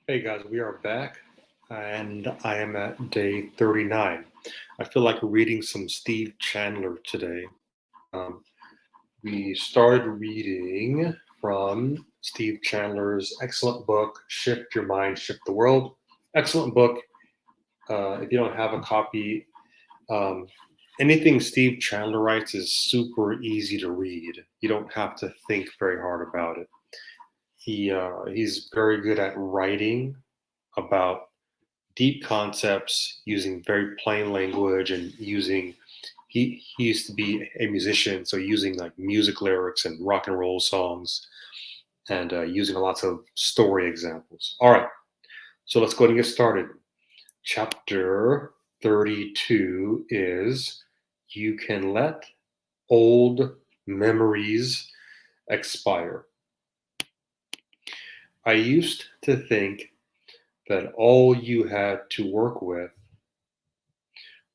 Hey guys, we are back and I am at day 39. I feel like reading some Steve Chandler today. We started reading from Steve Chandler's excellent book, Shift Your Mind, Shift the World. Excellent book. If you don't have a copy, um, anything Steve Chandler writes is super easy to read. You don't have to think very hard about it. He's very good at writing about deep concepts using very plain language and using he used to be a musician, so using like music lyrics and rock and roll songs and using lots of story examples. All right, so let's go ahead and get started. Chapter 32 is You Can Let Old Memories Expire. I used to think that all you had to work with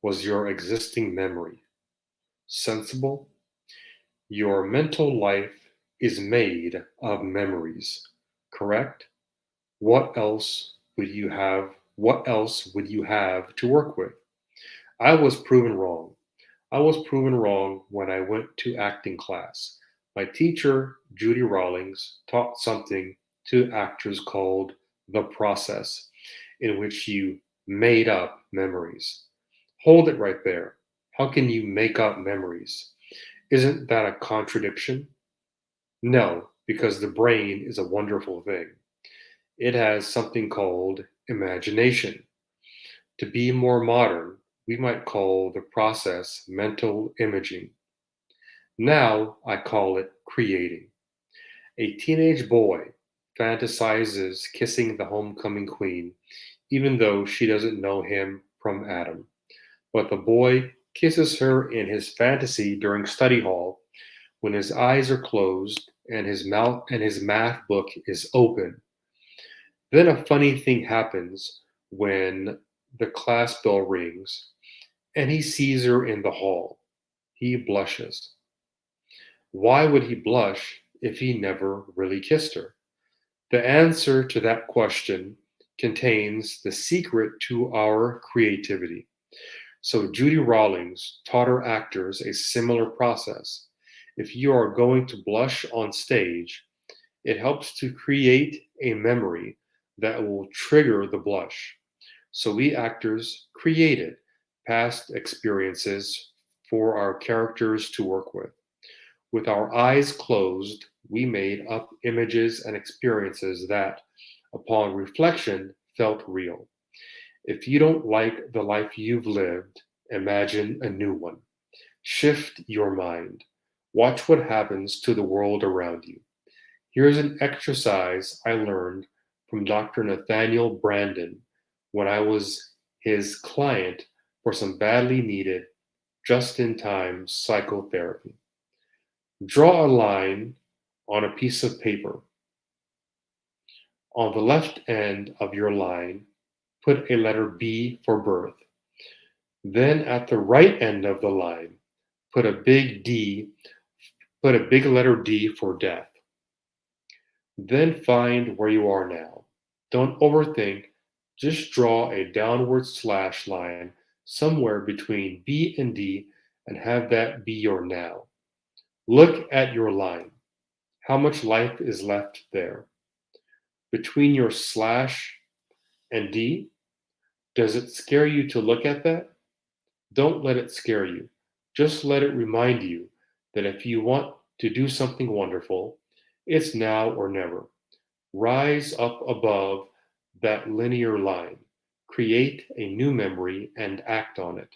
was your existing memory. Sensible? Your mental life is made of memories, correct? What else would you have? What else would you have to work with? I was proven wrong. I was proven wrong when I went to acting class. My teacher, Judy Rawlings, taught something to actors called the process, in which you made up memories. Hold it right there. How can you make up memories? Isn't that a contradiction? No, because the brain is a wonderful thing. It has something called imagination. To be more modern, we might call the process mental imaging. Now I call it creating. A teenage boy fantasizes kissing the homecoming queen, even though she doesn't know him from Adam. But the boy kisses her in his fantasy during study hall when his eyes are closed and his mouth and his math book is open. Then a funny thing happens when the class bell rings and he sees her in the hall. He blushes. Why would he blush if he never really kissed her? The answer to that question contains the secret to our creativity. So Judy Rawlings taught her actors a similar process. If you are going to blush on stage, it helps to create a memory that will trigger the blush. So we actors created past experiences for our characters to work with. With our eyes closed, we made up images and experiences that, upon reflection, felt real. If you don't like the life you've lived, imagine a new one. Shift your mind. Watch what happens to the world around you. Here's an exercise I learned from Dr. Nathaniel Brandon when I was his client for some badly needed, just in time psychotherapy. Draw a line on a piece of paper. On the left end of your line, put a letter B for birth. Then at the right end of the line, put a big D, put a big letter D for death. Then find where you are now. Don't overthink, just draw a downward slash line somewhere between B and D and have that be your now. Look at your line. How much life is left there? Between your slash and D, does it scare you to look at that? Don't let it scare you. Just let it remind you that if you want to do something wonderful, it's now or never. Rise up above that linear line. Create a new memory and act on it.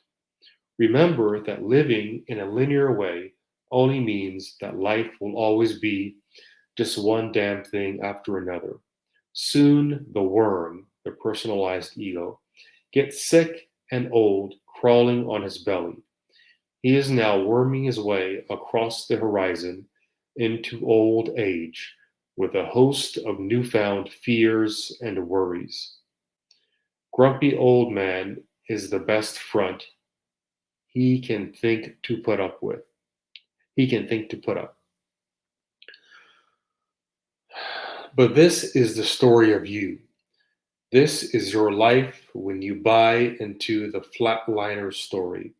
Remember that living in a linear way only means that life will always be just one damn thing after another. Soon the worm, the personalized ego, gets sick and old crawling on his belly. He is now worming his way across the horizon into old age with a host of newfound fears and worries. Grumpy old man is the best front he can think to put up with. He can think to put up. But this is the story of you. This is your life when you buy into the flatliner story.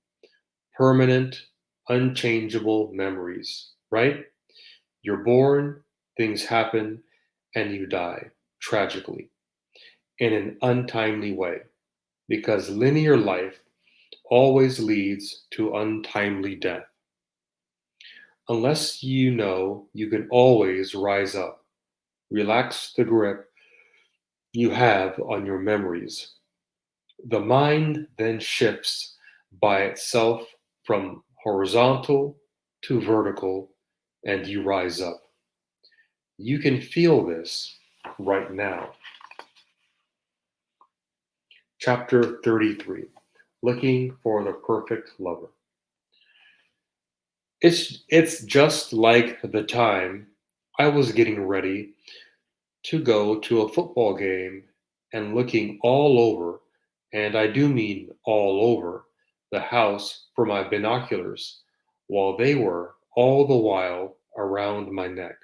Permanent, unchangeable memories, right? You're born, things happen, and you die, tragically, in an untimely way, because linear life always leads to untimely death. Unless you know you can always rise up, relax the grip you have on your memories. The mind then shifts by itself from horizontal to vertical, and you rise up. You can feel this right now. Chapter 33, Looking for the Perfect Lover. It's just like the time I was getting ready to go to a football game and looking all over, and I do mean all over, the house for my binoculars, while they were all the while around my neck.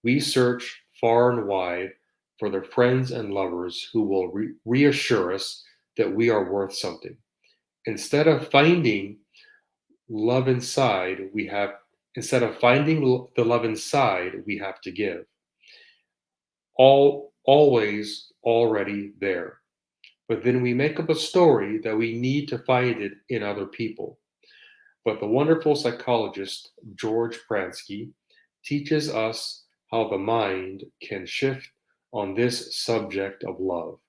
We search far and wide for the friends and lovers who will reassure us that we are worth something. Instead of finding love inside, we have instead of finding the love inside, we have to give. Always already there. But then we make up a story that we need to find it in other people. But the wonderful psychologist George Pransky teaches us how the mind can shift on this subject of love.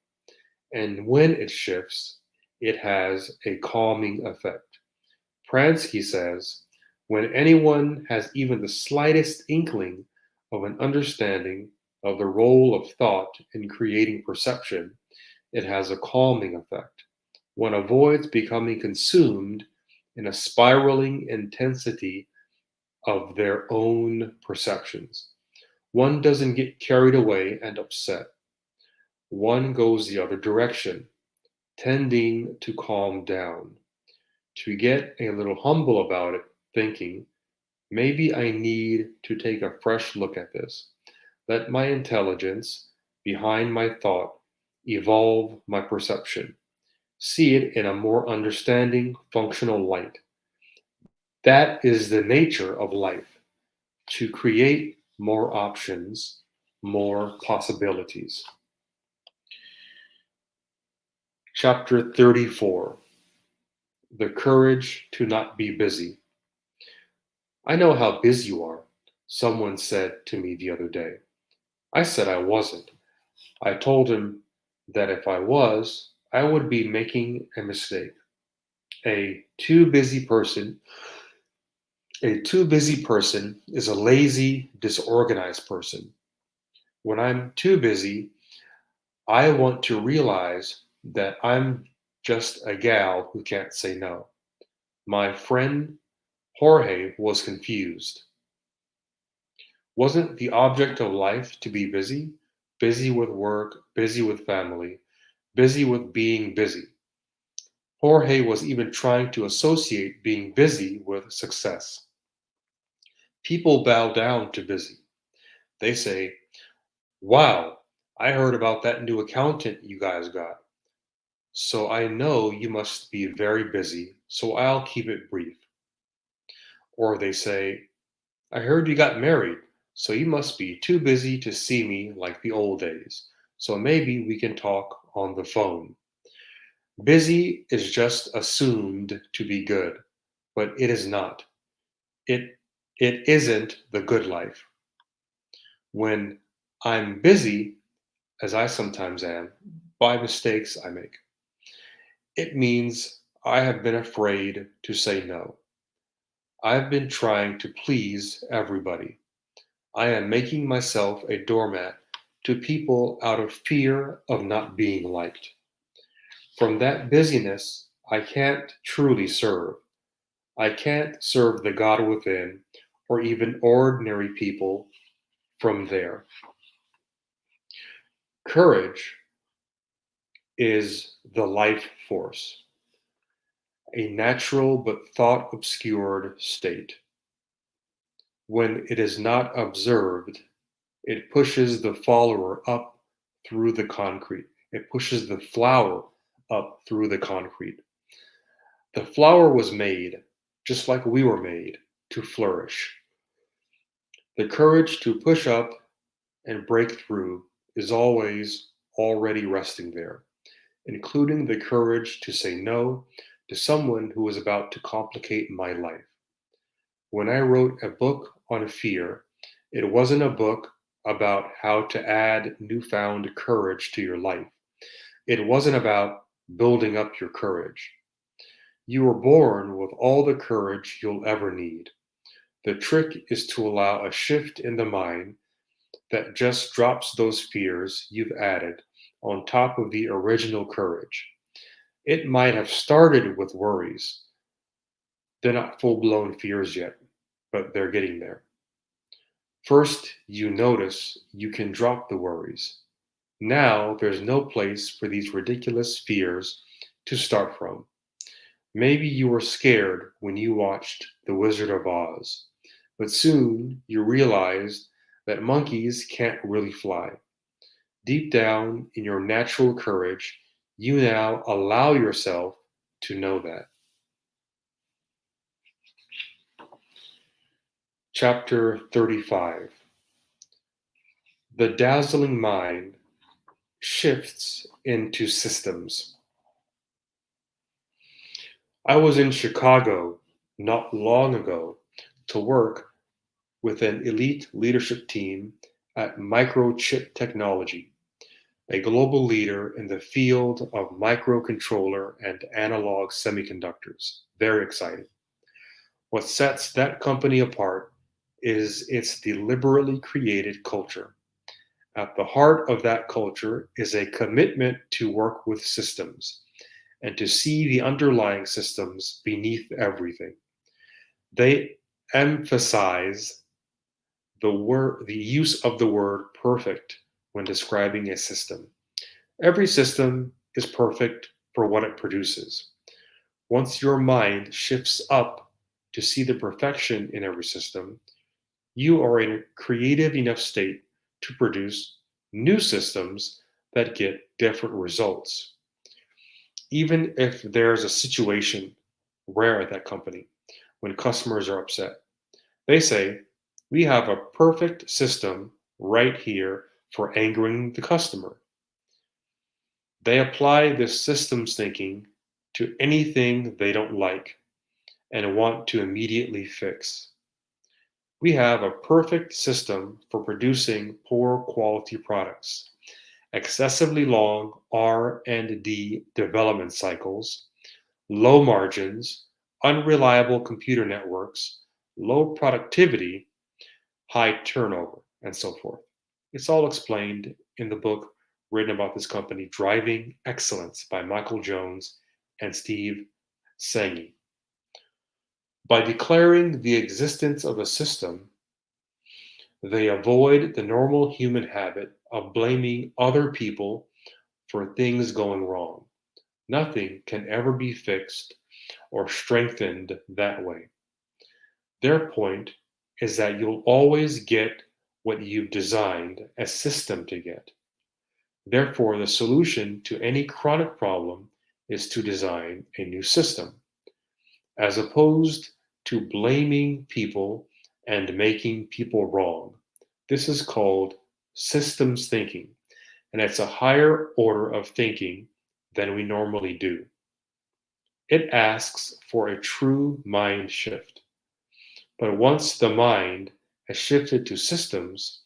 And when it shifts, it has a calming effect. Pransky says, when anyone has even the slightest inkling of an understanding of the role of thought in creating perception, it has a calming effect. One avoids becoming consumed in a spiraling intensity of their own perceptions. One doesn't get carried away and upset. One goes the other direction, tending to calm down, to get a little humble about it, thinking, maybe I need to take a fresh look at this. Let my intelligence behind my thought evolve my perception. See it in a more understanding, functional light. That is the nature of life, to create more options, more possibilities. Chapter 34, The Courage to Not Be Busy. I know how busy you are, someone said to me the other day. I said I wasn't. I told him that if I was, I would be making a mistake. A too busy person, a too busy person is a lazy, disorganized person. When I'm too busy, I want to realize that I'm just a gal who can't say no. My friend Jorge was confused. Wasn't the object of life to be busy? Busy with work, busy with family, busy with being busy. Jorge was even trying to associate being busy with success. People bow down to busy. They say, wow, I heard about that new accountant you guys got. So I know you must be very busy, so I'll keep it brief. Or they say, I heard you got married, so you must be too busy to see me like the old days. So maybe we can talk on the phone. Busy is just assumed to be good, but it is not. It it isn't the good life. When I'm busy, as I sometimes am, by mistakes I make, it means I have been afraid to say no. I've been trying to please everybody. I am making myself a doormat to people out of fear of not being liked. From that busyness, I can't truly serve. I can't serve the God within or even ordinary people from there. Courage is the life force, a natural but thought obscured state. When it is not observed, it pushes the follower up through the concrete. It pushes the flower up through the concrete. The flower was made, just like we were made, to flourish. The courage to push up and break through is always already resting there, including the courage to say no to someone who was about to complicate my life. When I wrote a book on fear, it wasn't a book about how to add newfound courage to your life. It wasn't about building up your courage. You were born with all the courage you'll ever need. The trick is to allow a shift in the mind that just drops those fears you've added on top of the original courage. It might have started with worries. They're not full blown fears yet, but they're getting there. First, you notice you can drop the worries. Now there's no place for these ridiculous fears to start from. Maybe you were scared when you watched The Wizard of Oz, but soon you realized that monkeys can't really fly. Deep down in your natural courage, you now allow yourself to know that. Chapter 35. The dazzling mind shifts into systems. I was in Chicago not long ago to work with an elite leadership team at Microchip Technology, a global leader in the field of microcontroller and analog semiconductors. Very exciting. What sets that company apart is its deliberately created culture. At the heart of that culture is a commitment to work with systems and to see the underlying systems beneath everything. They emphasize the use of the word perfect when describing a system. Every system is perfect for what it produces. Once your mind shifts up to see the perfection in every system, you are in a creative enough state to produce new systems that get different results. Even if there's a situation rare at that company when customers are upset, they say, we have a perfect system right here for angering the customer. They apply this systems thinking to anything they don't like and want to immediately fix. We have a perfect system for producing poor quality products, excessively long R&D development cycles, low margins, unreliable computer networks, low productivity, high turnover, and so forth. It's all explained in the book written about this company, Driving Excellence by Michael Jones and Steve Chandler. By declaring the existence of a system, they avoid the normal human habit of blaming other people for things going wrong. Nothing can ever be fixed or strengthened that way. Their point is that you'll always get what you've designed a system to get. Therefore, the solution to any chronic problem is to design a new system, as opposed to blaming people and making people wrong. This is called systems thinking, and it's a higher order of thinking than we normally do. It asks for a true mind shift. But once the mind has shifted to systems,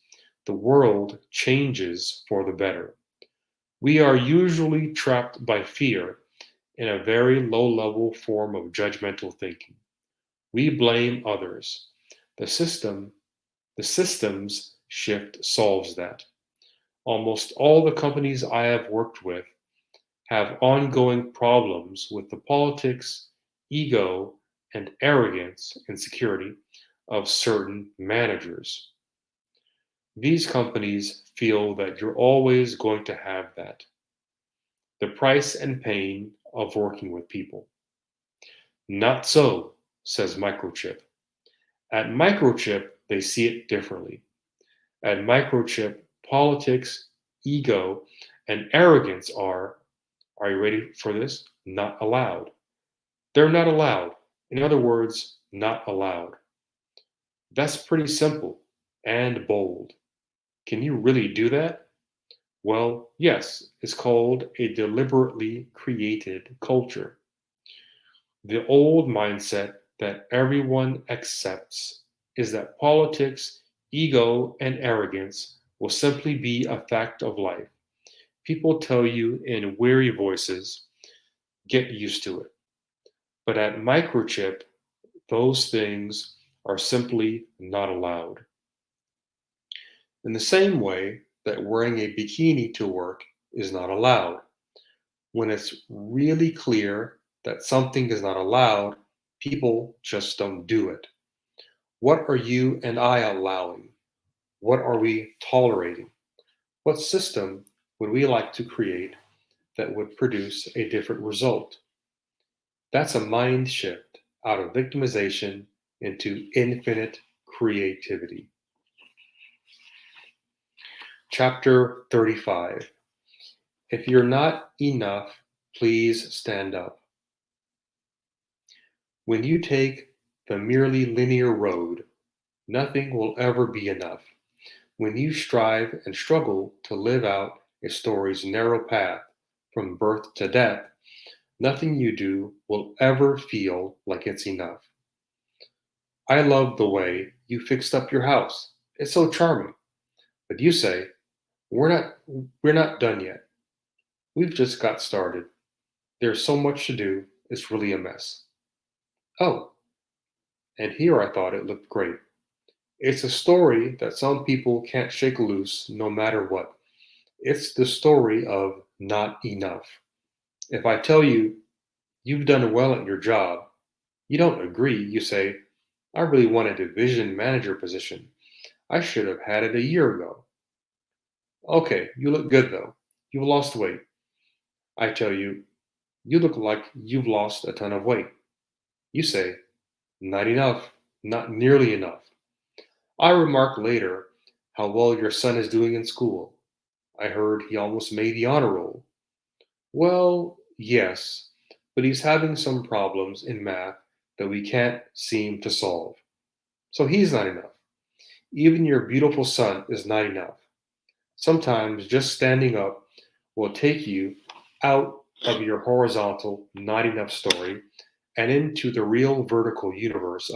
the world changes for the better. We are usually trapped by fear in a very low-level form of judgmental thinking. We blame others. The systems shift solves that. Almost all the companies I have worked with have ongoing problems with the politics, ego, and arrogance and security of certain managers. These companies feel that you're always going to have that. The price and pain of working with people. Not so, says Microchip. At Microchip, they see it differently. At Microchip, politics, ego, and arrogance are you ready for this? Not allowed. They're not allowed. In other words, not allowed. That's pretty simple and bold. Can you really do that? Well, yes, it's called a deliberately created culture. The old mindset that everyone accepts is that politics, ego, and arrogance will simply be a fact of life. People tell you in weary voices, get used to it. But at microchip, those things are simply not allowed. In the same way that wearing a bikini to work is not allowed. When it's really clear that something is not allowed, people just don't do it. What are you and I allowing? What are we tolerating? What system would we like to create that would produce a different result? That's a mind shift out of victimization into infinite creativity. Chapter 35. If you're not enough, please stand up. When you take the merely linear road, nothing will ever be enough. When you strive and struggle to live out a story's narrow path from birth to death, nothing you do will ever feel like it's enough. I love the way you fixed up your house. It's so charming. But you say, we're not we're not done yet. We've just got started. There's so much to do. It's really a mess. Oh, and here I thought it looked great. It's a story that some people can't shake loose no matter what. It's the story of not enough. If I tell you you've done well at your job, you don't agree. You say, I really wanted a division manager position. I should have had it a year ago. Okay, you look good though. You've lost weight. I tell you, you look like you've lost a ton of weight. You say, not enough, not nearly enough. I remark later how well your son is doing in school. I heard he almost made the honor roll. Well, yes, but he's having some problems in math that we can't seem to solve. So he's not enough. Even your beautiful son is not enough. Sometimes just standing up will take you out of your horizontal not enough story and into the real vertical universe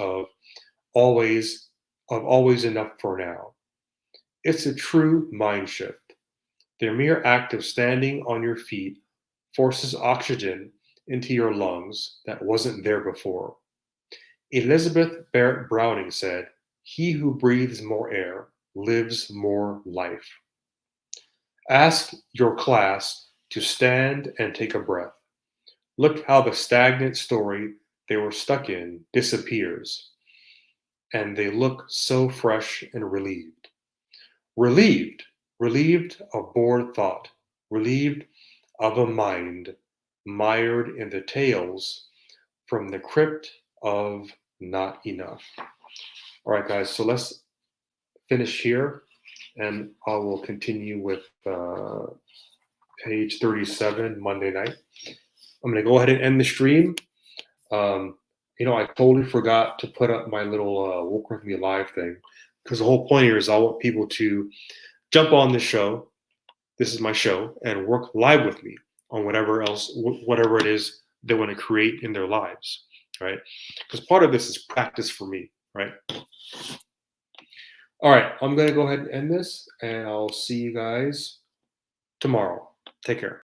always always enough for now. It's a true mind shift. The mere act of standing on your feet forces oxygen into your lungs that wasn't there before. Elizabeth Barrett Browning said, he who breathes more air lives more life. Ask your class to stand and take a breath. Look how the stagnant story they were stuck in disappears, and they look so fresh and relieved. Relieved, relieved of bored thought, relieved of a mind mired in the tales from the crypt of not enough. All right, guys, so let's finish here, and I will continue with page 37, Monday night. I'm going to go ahead and end the stream. Um, I totally forgot to put up my little Work With Me Live thing, because the whole point here is I want people to jump on this show. This is my show, and work live with me on whatever it is they want to create in their lives, right? Because part of this is practice for me, right? All right, I'm going to go ahead and end this, and I'll see you guys tomorrow. Take care.